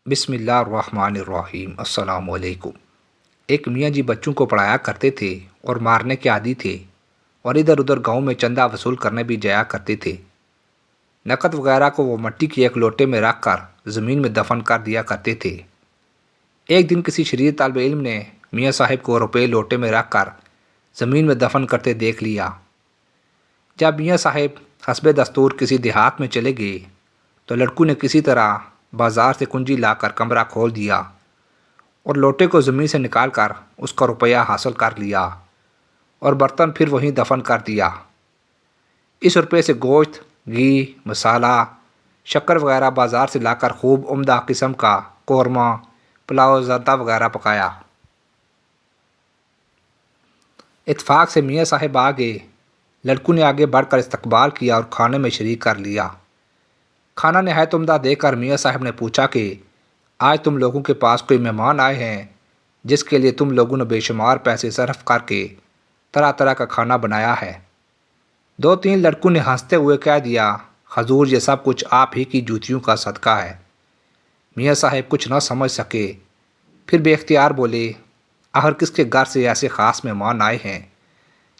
بسم اللہ الرحمن الرحیم۔ السلام علیکم۔ ایک میاں جی بچوں کو پڑھایا کرتے تھے اور مارنے کے عادی تھے، اور ادھر ادھر گاؤں میں چندہ وصول کرنے بھی جایا کرتے تھے۔ نقد وغیرہ کو وہ مٹی کے ایک لوٹے میں رکھ کر زمین میں دفن کر دیا کرتے تھے۔ ایک دن کسی شریر طالب علم نے میاں صاحب کو روپے لوٹے میں رکھ کر زمین میں دفن کرتے دیکھ لیا۔ جب میاں صاحب حسب دستور کسی دیہات میں چلے گئے تو لڑکوں نے کسی طرح بازار سے کنجی لا کر کمرہ کھول دیا اور لوٹے کو زمین سے نکال کر اس کا روپیہ حاصل کر لیا اور برتن پھر وہیں دفن کر دیا۔ اس روپے سے گوشت، گھی، مسالہ، شکر وغیرہ بازار سے لا کر خوب عمدہ قسم کا قورمہ، پلاؤ، زردہ وغیرہ پکایا۔ اتفاق سے میاں صاحب آ گئے۔ لڑکوں نے آگے بڑھ کر استقبال کیا اور کھانے میں شریک کر لیا۔ کھانا نہایت عمدہ دیکھ کر میاں صاحب نے پوچھا کہ آج تم لوگوں کے پاس کوئی مہمان آئے ہیں جس کے لیے تم لوگوں نے بے شمار پیسے صرف کر کے طرح طرح کا کھانا بنایا ہے؟ دو تین لڑکوں نے ہنستے ہوئے کہہ دیا، حضور یہ سب کچھ آپ ہی کی جوتیوں کا صدقہ ہے۔ میاں صاحب کچھ نہ سمجھ سکے، پھر بے اختیار بولے، آخر کس کے گھر سے ایسے خاص مہمان آئے ہیں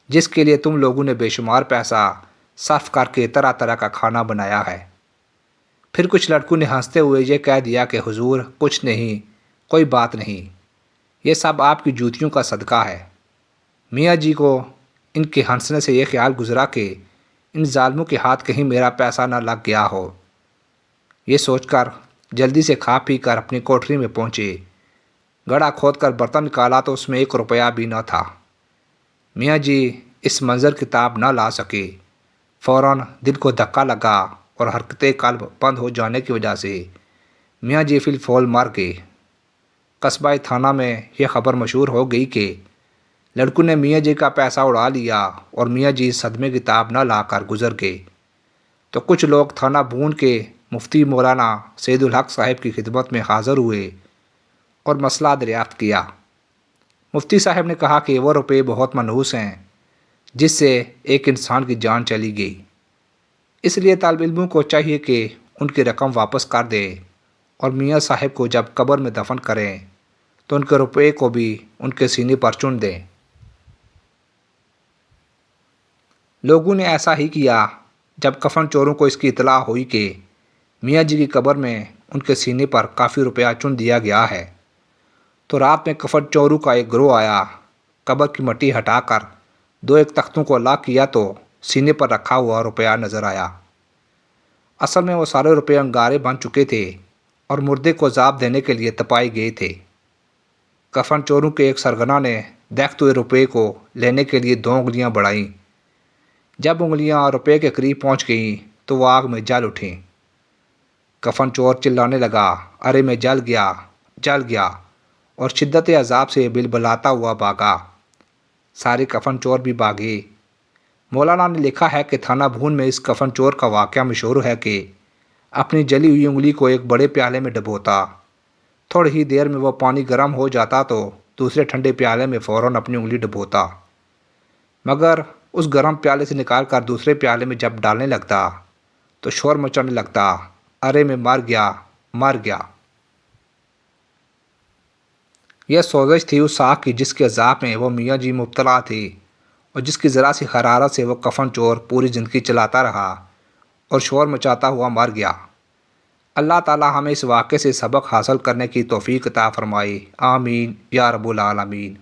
جس کے لیے تم لوگوں نے بے شمار پیسہ صرف کر کے طرح طرح کا کھانا بنایا ہے؟ پھر کچھ لڑکوں نے ہنستے ہوئے یہ کہہ دیا کہ حضور کچھ نہیں، کوئی بات نہیں، یہ سب آپ کی جوتیوں کا صدقہ ہے۔ میاں جی کو ان کے ہنسنے سے یہ خیال گزرا کہ ان ظالموں کے ہاتھ کہیں میرا پیسہ نہ لگ گیا ہو۔ یہ سوچ کر جلدی سے کھا پی کر اپنی کوٹری میں پہنچے۔ گڑھا کھود کر برتن نکالا تو اس میں ایک روپیہ بھی نہ تھا۔ میاں جی اس منظر کی تاب نہ لا سکے۔ فوراً دل کو دھکا لگا اور حرکت قلب بند ہو جانے کی وجہ سے میاں جی فی الفور مر گئے۔ قصبہ تھانہ میں یہ خبر مشہور ہو گئی کہ لڑکوں نے میاں جی کا پیسہ اڑا لیا اور میاں جی صدمے کی تاب نہ لا کر گزر گئے۔ تو کچھ لوگ تھانہ بون کے مفتی مولانا سید الحق صاحب کی خدمت میں حاضر ہوئے اور مسئلہ دریافت کیا۔ مفتی صاحب نے کہا کہ وہ روپے بہت منحوس ہیں جس سے ایک انسان کی جان چلی گئی، اس لیے طالب علموں کو چاہیے کہ ان کی رقم واپس کر دیں اور میاں صاحب کو جب قبر میں دفن کریں تو ان کے روپے کو بھی ان کے سینے پر چن دیں۔ لوگوں نے ایسا ہی کیا۔ جب کفن چوروں کو اس کی اطلاع ہوئی کہ میاں جی کی قبر میں ان کے سینے پر کافی روپیہ چن دیا گیا ہے تو رات میں کفن چوروں کا ایک گروہ آیا۔ قبر کی مٹی ہٹا کر دو ایک تختوں کو لاک کیا تو سینے پر رکھا ہوا روپیہ نظر آیا۔ اصل میں وہ سارے روپے انگارے بن چکے تھے اور مردے کو عذاب دینے کے لیے تپائے گئے تھے۔ کفن چوروں کے ایک سرگنا نے دیکھتے ہوئے روپے کو لینے کے لیے دو انگلیاں بڑھائیں۔ جب انگلیاں روپے کے قریب پہنچ گئیں تو وہ آگ میں جل اٹھیں۔ کفن چور چلانے لگا، ارے میں جل گیا، جل گیا، اور شدت عذاب سے بلبلاتا ہوا بھاگا۔ سارے کفن چور بھی بھاگے۔ مولانا نے لکھا ہے کہ تھانہ بھون میں اس کفن چور کا واقعہ مشہور ہے کہ اپنی جلی ہوئی انگلی کو ایک بڑے پیالے میں ڈبوتا، تھوڑی ہی دیر میں وہ پانی گرم ہو جاتا تو دوسرے ٹھنڈے پیالے میں فوراً اپنی انگلی ڈبوتا، مگر اس گرم پیالے سے نکال کر دوسرے پیالے میں جب ڈالنے لگتا تو شور مچانے لگتا، ارے میں مر گیا، مر گیا۔ یہ سوزش تھی اس آگ کی جس کے عذاب میں وہ میاں جی مبتلا تھے اور جس کی ذرا سی حرارت سے وہ کفن چور پوری زندگی چلاتا رہا اور شور مچاتا ہوا مر گیا۔ اللہ تعالی ہمیں اس واقعے سے سبق حاصل کرنے کی توفیق عطا فرمائے، آمین یا رب العالمین۔